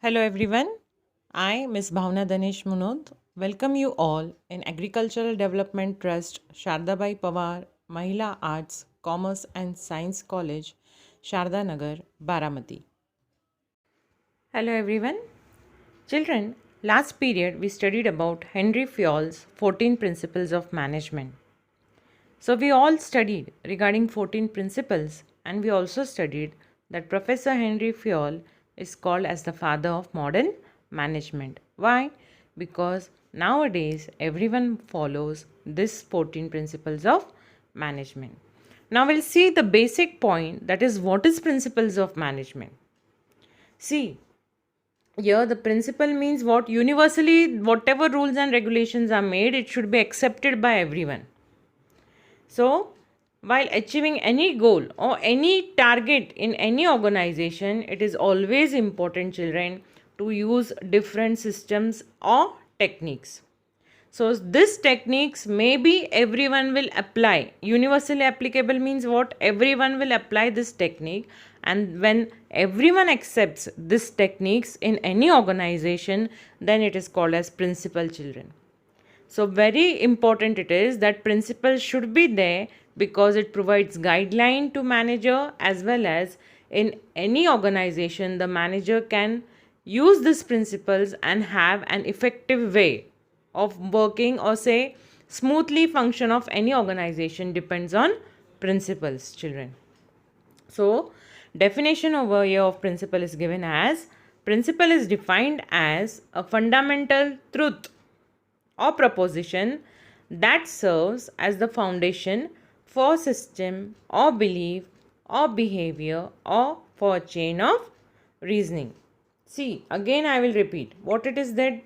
Hello everyone. I, Ms. Bhavna Danesh Munod, welcome you all in Agricultural Development Trust, Shardabai Pawar, Mahila Arts, Commerce and Science College, Sharda Nagar, Baramati. Hello everyone. Children, last period we studied about Henry Fayol's 14 Principles of Management. So we all studied regarding 14 principles and we also studied that Professor Henry Fayol is called as the father of modern management. Why? Because nowadays everyone follows this 14 principles of management. Now we'll see the basic point, that is what is principles of management. See, here the principle means what? Universally whatever rules and regulations are made, it should be accepted by everyone. So, while achieving any goal or any target in any organization, it is always important, children, to use different systems or techniques. So, this techniques maybe everyone will apply. Universally applicable means what? Everyone will apply this technique, and when everyone accepts this techniques in any organization, then it is called as principle, children. So very important it is that principle should be there because it provides guideline to manager, as well as in any organization the manager can use these principles and have an effective way of working, or say smoothly function of any organization depends on principles, children. So definition over here of principle is given as: principle is defined as a fundamental truth or proposition that serves as the foundation for system or belief or behavior or for a chain of reasoning. See, again I will repeat what it is that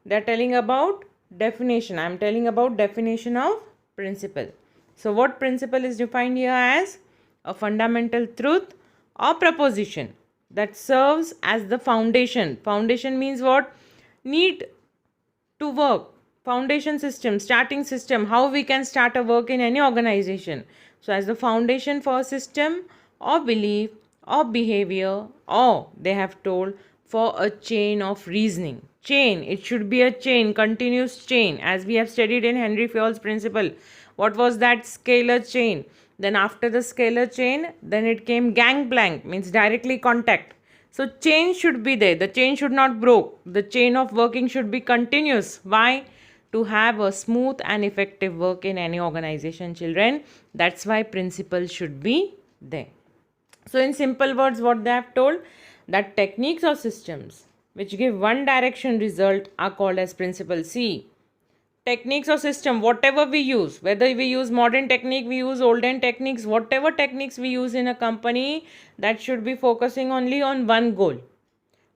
they're telling about definition. I'm telling about definition of principle. So what principle is defined here as? A fundamental truth or proposition that serves as the foundation. Foundation means what? Need to work. Foundation system, starting system, how we can start a work in any organization. So as the foundation for a system or belief or behavior, or they have told for a chain of reasoning. Chain, it should be a chain, continuous chain, as we have studied in Henry Fayol's principle. What was that? Scalar chain. Then after the scalar chain, then it came gangplank, means directly contact. So chain should be there. The chain should not break. The chain of working should be continuous. Why? To have a smooth and effective work in any organization, children. That's why principles should be there. So in simple words, what they have told, that techniques or systems which give one direction result are called as principles. See, techniques or system, whatever we use, whether we use modern technique, we use olden techniques, whatever techniques we use in a company, that should be focusing only on one goal,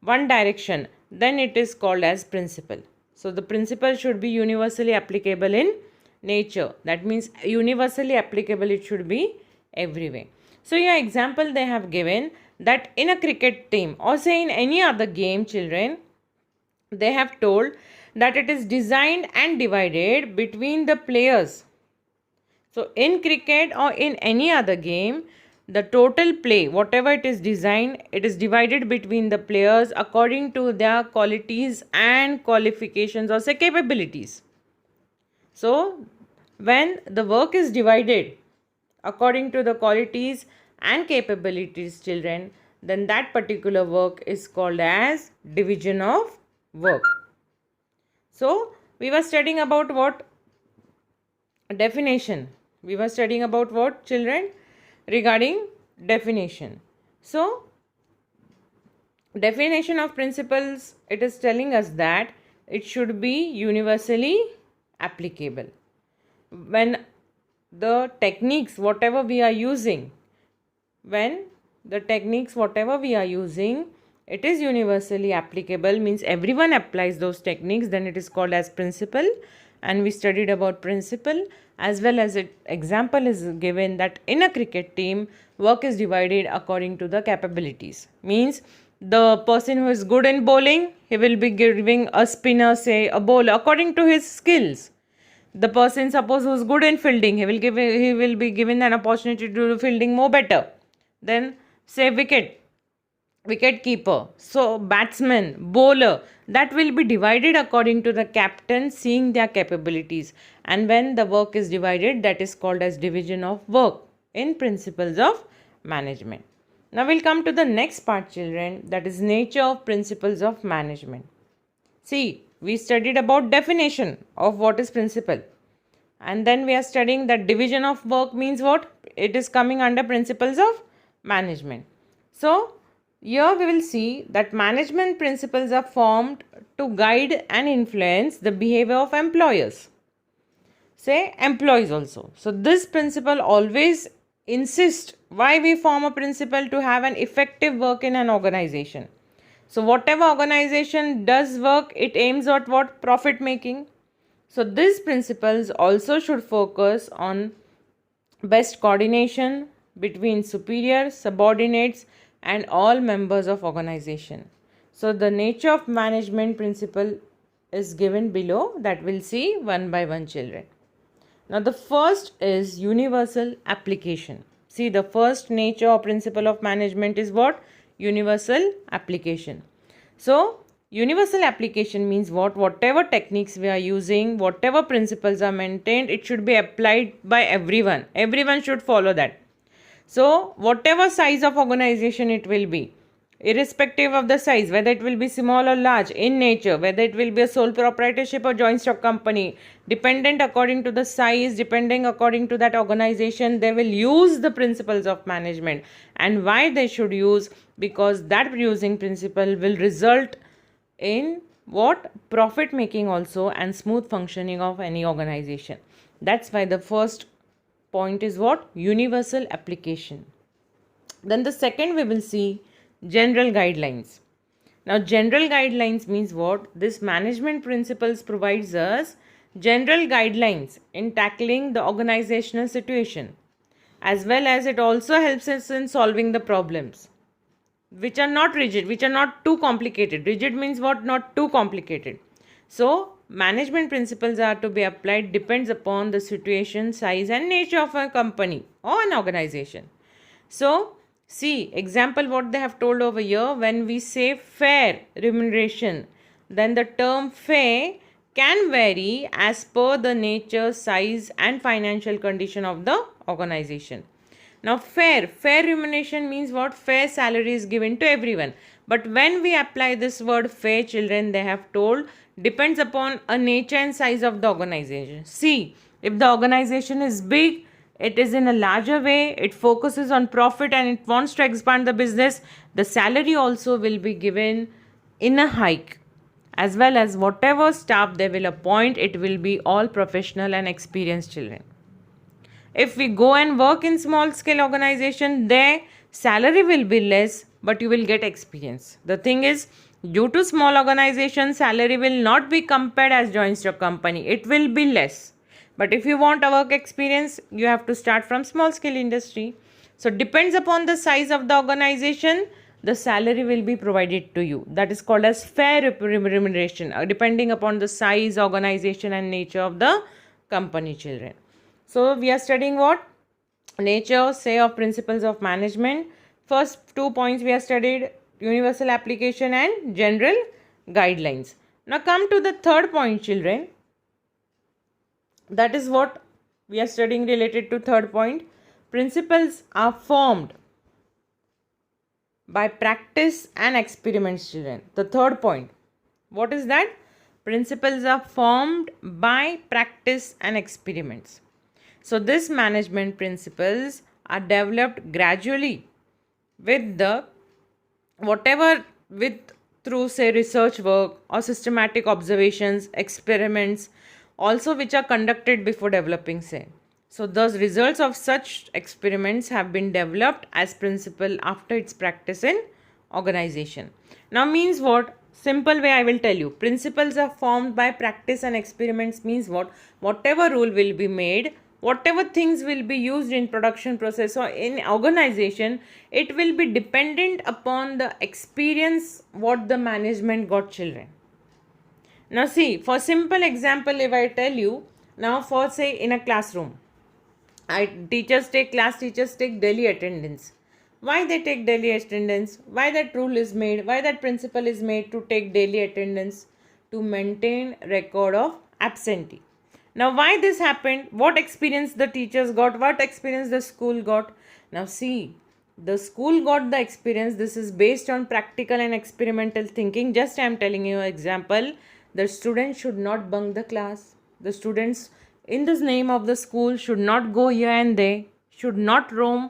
one direction, then it is called as principle. So the principle should be universally applicable in nature. That means universally applicable, it should be everywhere. So your example they have given that in a cricket team, or say in any other game, children, they have told that it is designed and divided between the players. So in cricket or in any other game, the total play, whatever it is designed, it is divided between the players according to their qualities and qualifications, or say capabilities. So when the work is divided according to the qualities and capabilities, children, then that particular work is called as division of work. So we were studying about what? Definition. We were studying about what, children? Regarding definition. So definition of principles, it is telling us that it should be universally applicable. When the techniques whatever we are using, when the techniques whatever we are using, it is universally applicable, means everyone applies those techniques, then it is called as principle. And we studied about principle, as well as it example is given that in a cricket team, work is divided according to the capabilities. Means the person who is good in bowling, he will be giving a spinner, say a bowler, according to his skills. The person, suppose, who is good in fielding, he will be given an opportunity to do fielding more better. Then say wicket, wicket keeper, so batsman, bowler, that will be divided according to the captain seeing their capabilities. And when the work is divided, that is called as division of work in principles of management. Now we'll come to the next part, children, that is nature of principles of management. See, we studied about definition of what is principle, and then we are studying that division of work means what? It is coming under principles of management. So here we will see that management principles are formed to guide and influence the behavior of employers, say employees also. So this principle always insists why we form a principle to have an effective work in an organization. So whatever organization does work, it aims at what? Profit making. So these principles also should focus on best coordination between superiors, subordinates, and all members of organization. So the nature of management principle is given below, that we'll see one by one, children. Now the first is universal application. See, the first nature or principle of management is what? Universal application. So universal application means what? Whatever techniques we are using, whatever principles are maintained, it should be applied by everyone. Everyone should follow that. So whatever size of organization it will be, irrespective of the size, whether it will be small or large in nature, whether it will be a sole proprietorship or joint stock company, dependent according to the size, depending according to that organization, they will use the principles of management. And why they should use? Because that using principle will result in what? Profit making also and smooth functioning of any organization. That's why the first point is what? Universal application. Then the second we will see general guidelines. Now general guidelines means what? This management principles provides us general guidelines in tackling the organizational situation, as well as it also helps us in solving the problems, which are not rigid, which are not too complicated. Rigid means what? Not too complicated. So management principles are to be applied depends upon the situation, size and nature of a company or an organization. So see, example what they have told over here, when we say fair remuneration, then the term fair can vary as per the nature, size and financial condition of the organization. Now fair remuneration means what? Fair salary is given to everyone. But when we apply this word fair, children, they have told depends upon a nature and size of the organization. See, if the organization is big, it is in a larger way, it focuses on profit and it wants to expand the business, the salary also will be given in a hike, as well as whatever staff they will appoint, it will be all professional and experienced children. If we go and work in small scale organization, their salary will be less, but you will get experience. The thing is, due to small organization, salary will not be compared as joint stock company. It will be less. But if you want a work experience, you have to start from small scale industry. So depends upon the size of the organization, the salary will be provided to you. That is called as fair remuneration, depending upon the size, organization and nature of the company, children. So we are studying what? Nature, say, of principles of management. First 2 points we have studied, universal application and general guidelines. Now come to the third point, children. That is what we are studying related to third point. Principles are formed by practice and experiments, children. The third point. What is that? Principles are formed by practice and experiments. So these management principles are developed gradually with the through say research work or systematic observations, experiments also which are conducted before developing say. So those results of such experiments have been developed as principle after its practice in organization. Now means what? Simple way I will tell you. Principles are formed by practice and experiments means what? Whatever rule will be made, whatever things will be used in production process or in organization, it will be dependent upon the experience what the management got, children. Now see, for simple example, if I tell you, now for say in a classroom, class teachers take daily attendance. why they take daily attendance, why that rule is made, why that principle is made to take daily attendance, to maintain record of absentee. Now, why this happened, what experience the teachers got, what experience the school got. Now see, the school got the experience. This is based on practical and experimental thinking. Just I am telling you example. The students should not bunk the class. The students in the name of the school should not go here and there, should not roam.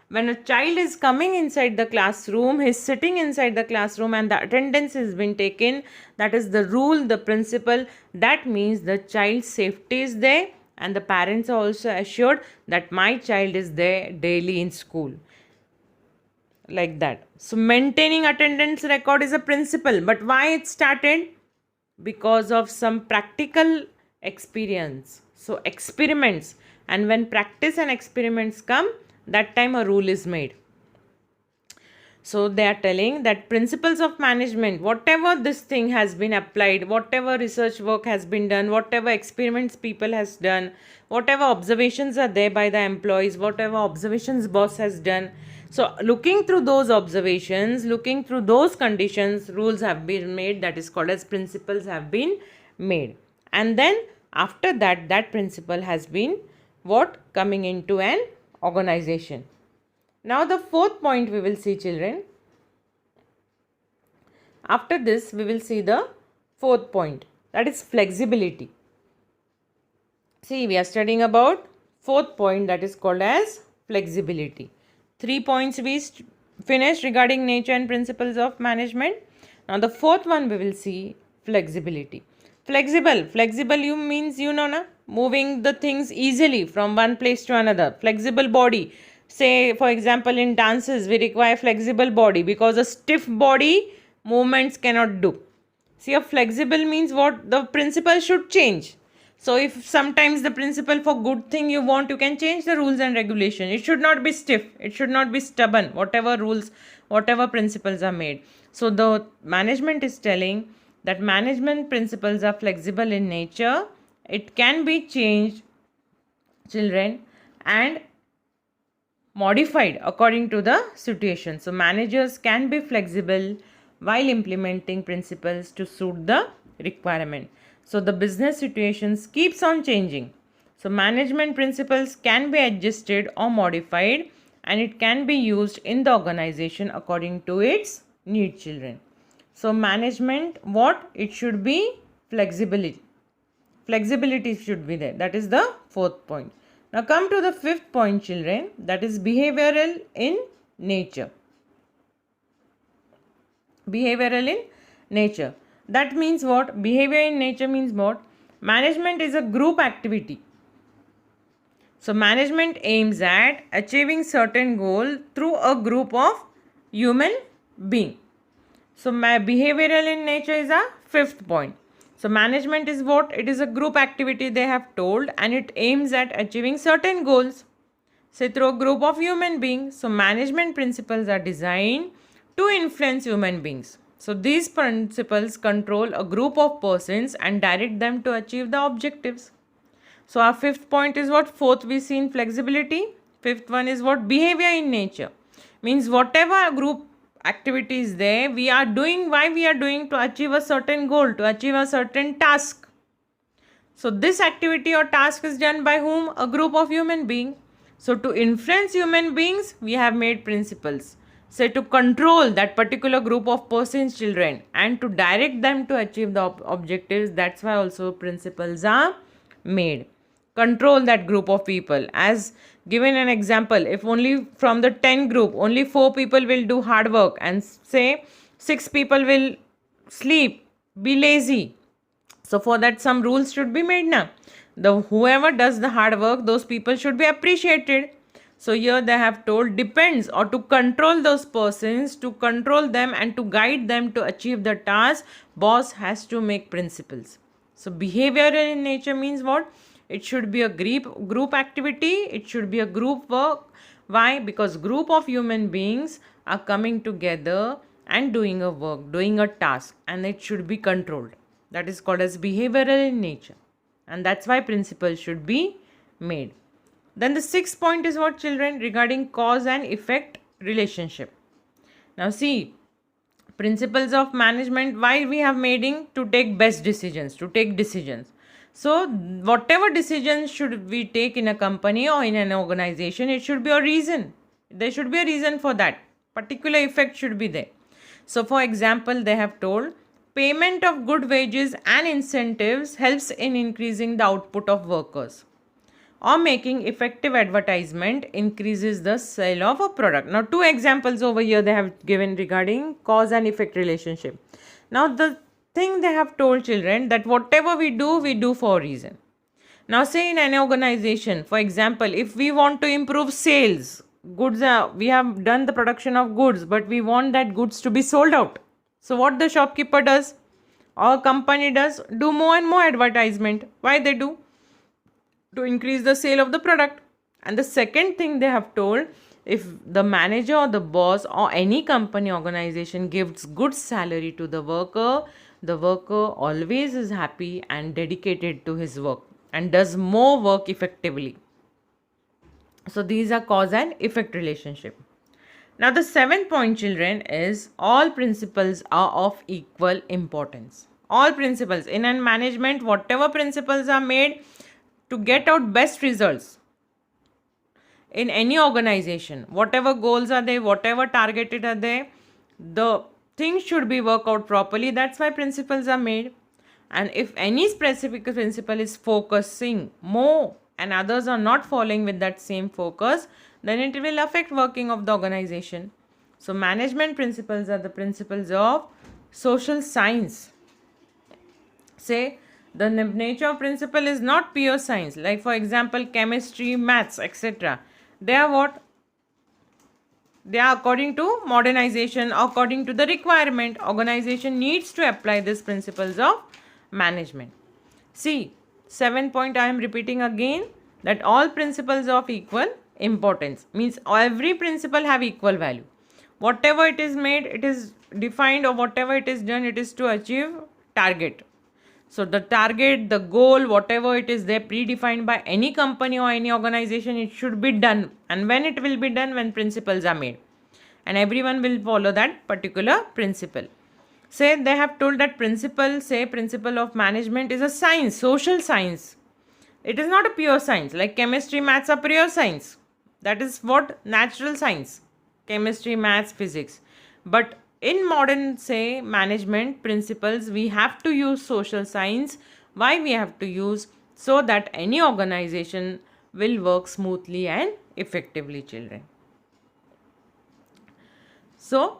When a child is coming inside the classroom, he is sitting inside the classroom and the attendance has been taken. That is the rule, the principle. That means the child's safety is there and the parents are also assured that my child is there daily in school. Like that. So maintaining attendance record is a principle. But why it started? Because of some practical experience. So experiments. And when practice and experiments come, that time a rule is made. So they are telling that principles of management, whatever this thing has been applied, whatever research work has been done, whatever experiments people has done, whatever observations are there by the employees, whatever observations boss has done. So looking through those observations, looking through those conditions, rules have been made, that is called as principles have been made. And then after that, that principle has been what? Coming into an organization. Now the fourth point we will see, children. After this we will see the fourth point, that is flexibility. See, we are studying about fourth point, that is called as flexibility. 3 points we finished regarding nature and principles of management. Now the fourth one we will see flexibility. Flexible you means na, moving the things easily from one place to another. Flexible body. Say for example in dances we require flexible body because a stiff body movements cannot do. See, a flexible means what? The principle should change. So if sometimes the principle for good thing you want, you can change the rules and regulation. It should not be stiff. It should not be stubborn. Whatever rules, whatever principles are made. So the management is telling that management principles are flexible in nature. It can be changed, children, and modified according to the situation. So managers can be flexible while implementing principles to suit the requirement. So the business situations keeps on changing. So management principles can be adjusted or modified and it can be used in the organization according to its needs, children. So management, what? It should be flexibility. Flexibility should be there. That is the fourth point. Now come to the fifth point, children. That is behavioral in nature. Behavioral in nature. That means what? Behavior in nature means what? Management is a group activity. So management aims at achieving certain goal through a group of human being. So my behavioral in nature is a fifth point. So management is what? It is a group activity they have told and it aims at achieving certain goals. Say through a group of human beings. So management principles are designed to influence human beings. So these principles control a group of persons and direct them to achieve the objectives. So our fifth point is what? Fourth we see in flexibility. Fifth one is what? Behavior in nature. Means whatever group activity is there, we are doing, why we are doing? To achieve a certain goal, to achieve a certain task. So this activity or task is done by whom? A group of human beings. So to influence human beings, we have made principles. Say to control that particular group of persons, children, and to direct them to achieve the objectives. That's why also principles are made. Control that group of people. As given an example, if only from the 10 group, only 4 people will do hard work and say 6 people will sleep, be lazy. So for that some rules should be made now. Whoever does the hard work, those people should be appreciated. So here they have told depends, or to control those persons, to control them and to guide them to achieve the task, boss has to make principles. So behavioral in nature means what? It should be a group activity. It should be a group work. Why? Because group of human beings are coming together and doing a work, doing a task, and it should be controlled. That is called as behavioral in nature. And that's why principles should be made. Then the sixth point is what, children? Regarding cause and effect relationship. Now see, principles of management, why we have making to take best decisions, to take decisions. So whatever decisions should we take in a company or in an organization, it should be a reason. There should be a reason for that. Particular effect should be there. So for example, they have told payment of good wages and incentives helps in increasing the output of workers, or making effective advertisement increases the sale of a product. Now, two examples over here they have given regarding cause and effect relationship. Now, the thing they have told children that whatever we do for a reason. Now, say in an organization, for example, if we want to improve sales, goods we have done the production of goods, but we want that goods to be sold out. So, what the shopkeeper does or company does, do more and more advertisement. Why they do? To increase the sale of the product. And the second thing they have told, if the manager or the boss or any company organization gives good salary to the worker always is happy and dedicated to his work and does more work effectively. So these are cause and effect relationship. Now the 7th point, children, is all principles are of equal importance. All principles in a management, whatever principles are made to get out best results in any organization, whatever goals are there, whatever targeted are there, the things should be worked out properly. That's why principles are made. And if any specific principle is focusing more and others are not following with that same focus, then it will affect working of the organization. So management principles are the principles of social science. Say the nature of principle is not pure science, like for example chemistry, maths, etc. They are what? They are according to modernization, according to the requirement. Organization needs to apply these principles of management. See, 7th point I am repeating again, that all principles of equal importance means every principle have equal value. Whatever it is made, it is defined, or whatever it is done, it is to achieve target. So the target, the goal, whatever it is there predefined by any company or any organization, it should be done. And when it will be done? When principles are made. And everyone will follow that particular principle. Say they have told that principle of management is a science, social science. It is not a pure science. Like chemistry, maths are pure science. That is what? Natural science. Chemistry, maths, physics. But in modern, say, management principles, we have to use social science. Why we have to use? So that any organization will work smoothly and effectively, children. So,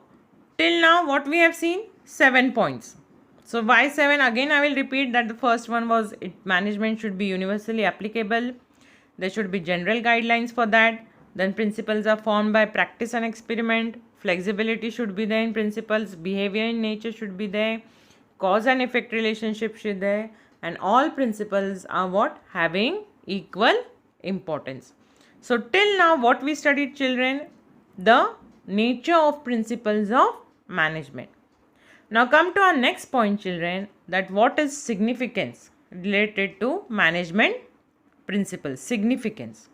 till now what we have seen? 7 points. So, why 7? Again, I will repeat that the first one was management should be universally applicable. There should be general guidelines for that. Then principles are formed by practice and experiment. Flexibility should be there in principles. Behavior in nature should be there. Cause and effect relationship should be there. And all principles are what? Having equal importance. So till now what we studied, children? The nature of principles of management. Now come to our next point, children, that what is significance related to management principles. Significance,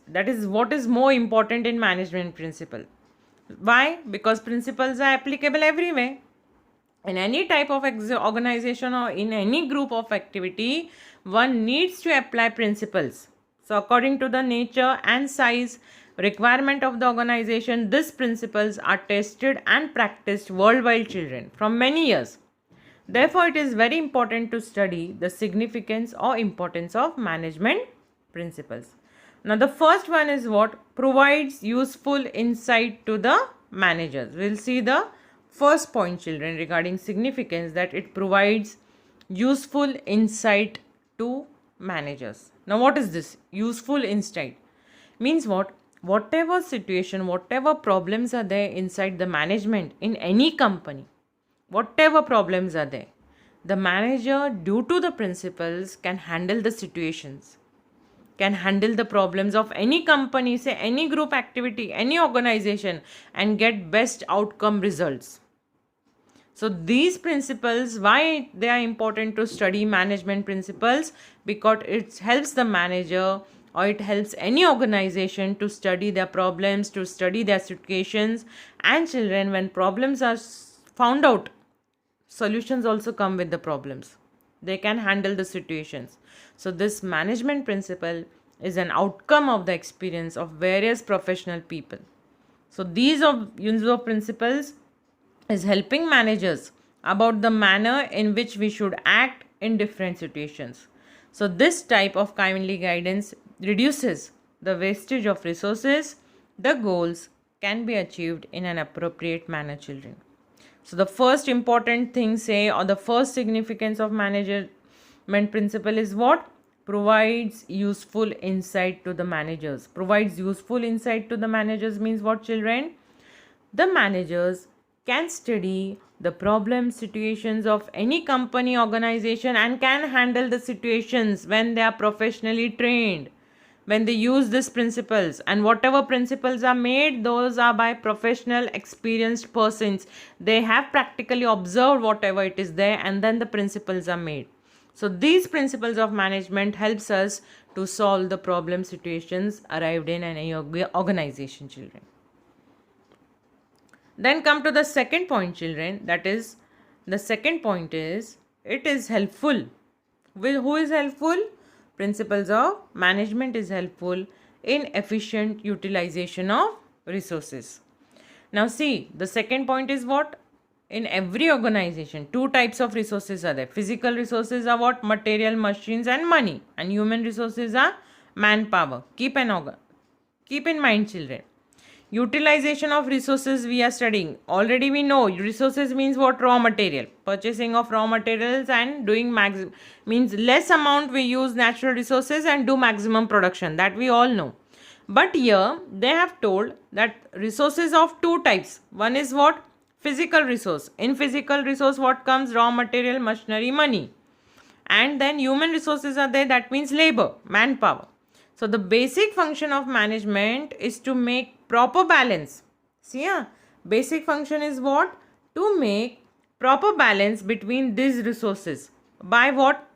that is what is more important in management principle. Why? Because principles are applicable everywhere. In any type of organization or in any group of activity, one needs to apply principles. So according to the nature and size, requirement of the organization, these principles are tested and practiced worldwide, children, from many years. Therefore, it is very important to study the significance or importance of management principles. Now, the first one is what? Provides useful insight to the managers. We'll see the first point, children, regarding significance, that it provides useful insight to managers. Now, what is this? Useful insight means what? Whatever situation, whatever problems are there inside the management in any company, whatever problems are there, the manager, due to the principles, can handle the situations, can handle the problems of any company, say any group activity, any organization, and get best outcome results. So these principles, why they are important to study management principles? Because it helps the manager or it helps any organization to study their problems, to study their situations. And children, when problems are found out, solutions also come with the problems. They can handle the situations. So this management principle is an outcome of the experience of various professional people. So these of UNZO principles is helping managers about the manner in which we should act in different situations. So this type of kindly guidance reduces the wastage of resources. The goals can be achieved in an appropriate manner, children. So the first important thing say, or the first significance of management principle is what? Provides useful insight to the managers. Provides useful insight to the managers means what, children? The managers can study the problem situations of any company, organization, and can handle the situations when they are professionally trained, when they use these principles. And whatever principles are made, those are by professional experienced persons. They have practically observed whatever it is there, and then the principles are made. So these principles of management helps us to solve the problem situations arrived in any organization, children. Then come to the second point, children. That is, the second point is, it is helpful. Who is helpful? Principles of management is helpful in efficient utilization of resources. Now see, the second point is what? In every organization, two types of resources are there. Physical resources are what? Material, machines and money. And human resources are manpower. Keep in mind, children. Utilization of resources we are studying. Already we know resources means what? Raw material. Purchasing of raw materials and doing means less amount we use natural resources and do maximum production. That we all know. But here they have told that resources of two types. One is what? Physical resource. In physical resource what comes? Raw material, machinery, money. And then human resources are there. That means labor, manpower. So the basic function of management is to make proper balance. See, basic function is what? To make proper balance between these resources. By what?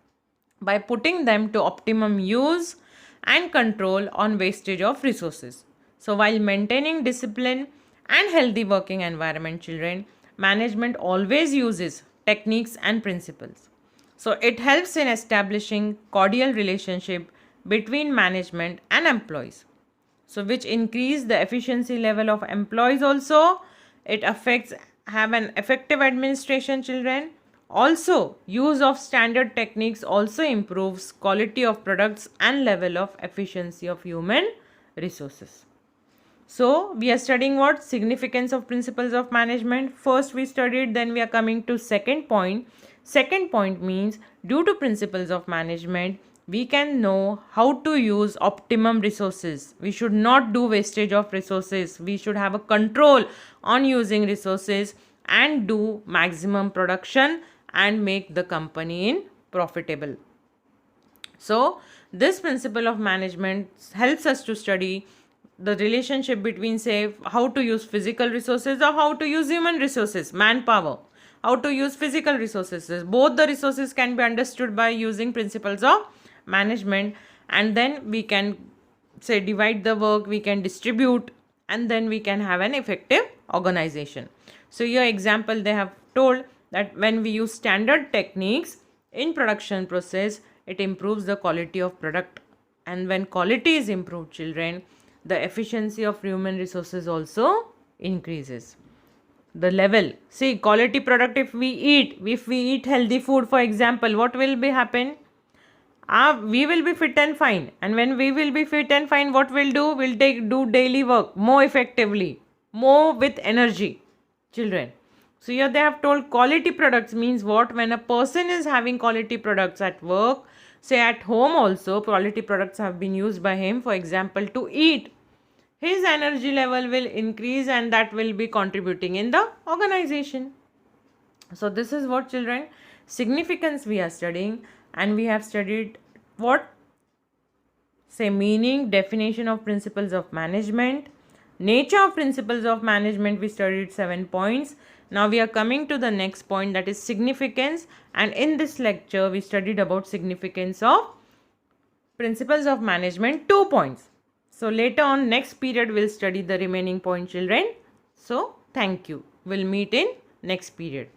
By putting them to optimum use and control on wastage of resources. So while maintaining discipline and healthy working environment, children, management always uses techniques and principles. So it helps in establishing cordial relationship between management and employees. So which increase the efficiency level of employees also. It have an effective administration, children. Also, use of standard techniques also improves quality of products and level of efficiency of human resources. So we are studying what? Significance of principles of management. First we studied, then we are coming to second point. Second point means due to principles of management, we can know how to use optimum resources. We should not do wastage of resources. We should have a control on using resources and do maximum production and make the company in profitable. So this principle of management helps us to study the relationship between, say, how to use physical resources or how to use human resources, manpower. How to use physical resources. Both the resources can be understood by using principles of management, and then we can, say, divide the work, we can distribute, and then we can have an effective organization. So your example, they have told that when we use standard techniques in production process, it improves the quality of product. And when quality is improved, children, the efficiency of human resources also increases. The level, see, quality product, if we eat healthy food, for example, what will be happen? We will be fit and fine. And when we will be fit and fine, what we'll do? We'll do daily work more effectively, more with energy, children. So here they have told quality products means what? When a person is having quality products at work, say at home also, quality products have been used by him, for example, to eat, his energy level will increase and that will be contributing in the organization. So this is what, children, significance we are studying, and we have studied what? Say, meaning, definition of principles of management, nature of principles of management. We studied 7 points. Now we are coming to the next point, that is significance, and in this lecture we studied about significance of Principles of management 2 points. So later on next period we'll study the remaining point, children. So thank you. We'll meet in next period.